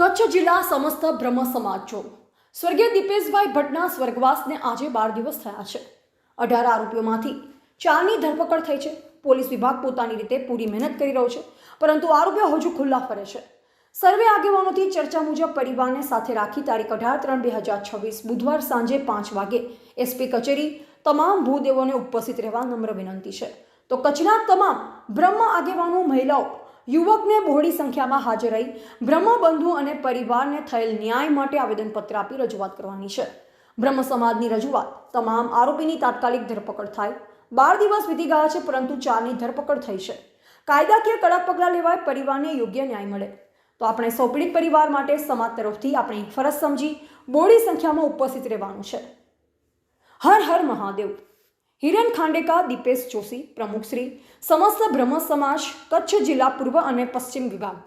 કચ્છ જિલ્લા સમસ્ત બ્રહ્મ સમાજ જો સ્વર્ગીય દીપેશભાઈ ભટ્ટના સ્વર્ગવાસને આજે 12 દિવસ થયા છે। 18 આરોપીઓમાંથી 4ની ધરપકડ થઈ છે। પોલીસ વિભાગ પોતાની રીતે પૂરી મહેનત કરી રહ્યો છે, પરંતુ આરોપીઓ હજુ ખુલ્લા ફરે છે। સર્વે આગેવાનોથી ચર્ચા મુજબ પરિવારને સાથે રાખી તારીખ 18/3/2026 બુધવાર સાંજે 5 વાગે એસપી કચેરી તમામ ભૂદેવોને ઉપસ્થિત રહેવા નમ્ર વિનંતી છે। તો કચ્છના તમામ બ્રહ્મ આગેવાનો, મહિલાઓ, યુવકને બહોળી સંખ્યામાં હાજર રહી બ્રહ્મ બંધુ અને પરિવારને થયેલ ન્યાય માટે આવેદનપત્ર આપી રજૂઆત કરવાની છે। બ્રહ્મ સમાજની રજૂઆત તમામ આરોપીની તાત્કાલિક ધરપકડ થાય। 12 દિવસ વીતી ગયા છે, પરંતુ 4ની ધરપકડ થઈ છે। કાયદાકીય કડક પગલાં લેવાય, પરિવારને યોગ્ય ન્યાય મળે। તો આપણે સૌ પીડિત પરિવાર માટે સમાજ તરફથી આપણી ફરજ સમજી બહોળી સંખ્યામાં ઉપસ્થિત રહેવાનું છે। હર હર મહાદેવ। હિરેન ખાંડેકા, દીપેશ જોશી, પ્રમુખ શ્રી સમસ્ત બ્રહ્મ સમાજ કચ્છ જિલ્લા પૂર્વ અને પશ્ચિમ વિભાગ,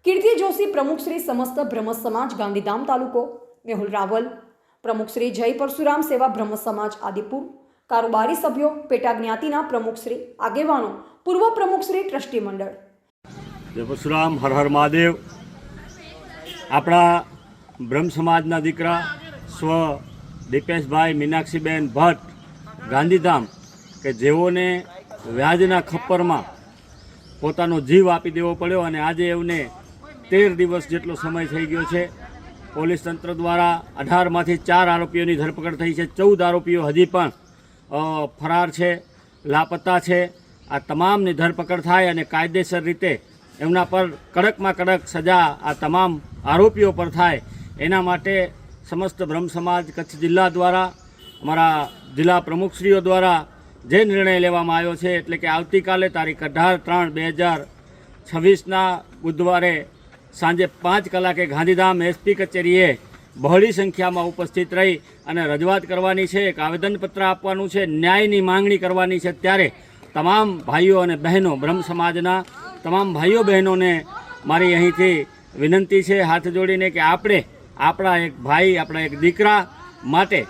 કીર્તિ જોશી, પ્રમુખ શ્રી સમસ્ત બ્રહ્મ સમાજ ગાંધીધામ તાલુકો, મેહુલ રાવલ, પ્રમુખ શ્રી જય પરશુરામ સેવા બ્રહ્મ સમાજ આદિપુર, કારોબારી સભ્યો, પેટા જ્ઞાતિના પ્રમુખ શ્રી, આગેવાનો, પૂર્વ પ્રમુખ શ્રી, ટ્રસ્ટી મંડળ। જય પરશુરામ, હર હર મહાદેવ। આપણા બ્રહ્મ સમાજના દીકરા સ્વ દીપેશભાઈ મીનાક્ષીબેન ભટ્ટ ગાંધીધામ, કે જેઓને વ્યાજના ખપ્પરમાં પોતાનો જીવ આપી દેવો પડ્યો અને આજે એમને 13 દિવસ જેટલો સમય થઈ ગયો છે। પોલીસ તંત્ર દ્વારા 18માંથી 4 આરોપીઓની ધરપકડ થઈ છે। 14 આરોપીઓ હજી પણ ફરાર છે, લાપતા છે। આ તમામની ધરપકડ થાય અને કાયદેસર રીતે એમના પર કડકમાં કડક સજા આ તમામ આરોપીઓ પર થાય, એના માટે સમસ્ત બ્રહ્મ સમાજ કચ્છ જિલ્લા દ્વારા, અમારા જિલ્લા પ્રમુખશ્રીઓ દ્વારા જે નિર્ણય લેવામાં આવ્યો છે, એટલે કે આવતીકાલે તારીખ 18/3/2026ના બુધવારે સાંજે 5 કલાકે ગાંધીધામ એસપી કચેરીએ બહોળી સંખ્યામાં ઉપસ્થિત રહી અને રજૂઆત કરવાની છે, એક આવેદનપત્ર આપવાનું છે, ન્યાયની માંગણી કરવાની છે। ત્યારે તમામ ભાઈઓ અને બહેનો, બ્રહ્મ સમાજના તમામ ભાઈઓ બહેનોને મારી અહીંથી વિનંતી છે હાથ જોડીને કે આપણે આપણા એક ભાઈ, આપણા એક દીકરા માટે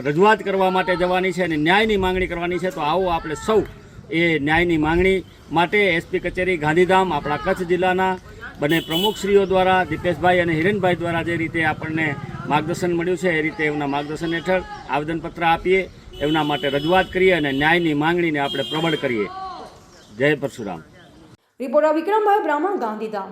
રજૂઆત કરવા માટે જવાની છે અને ન્યાયની માંગણી કરવાની છે। તો આવો આપણે સૌ એ ન્યાયની માંગણી માટે એસપી કચેરી ગાંધીધામ, આપણા કચ્છ જિલ્લાના બંને પ્રમુખશ્રીઓ દ્વારા, દીપેશભાઈ અને હિરેનભાઈ દ્વારા જે રીતે આપણને માર્ગદર્શન મળ્યું છે, એ રીતે એમના માર્ગદર્શન હેઠળ આવેદનપત્ર આપીએ, એમના માટે રજૂઆત કરીએ અને ન્યાયની માંગણીને આપણે પ્રબળ કરીએ। જય પરશુરામ। રિપોર્ટર વિક્રમભાઈ બ્રાહ્મણ, ગાંધીધામ।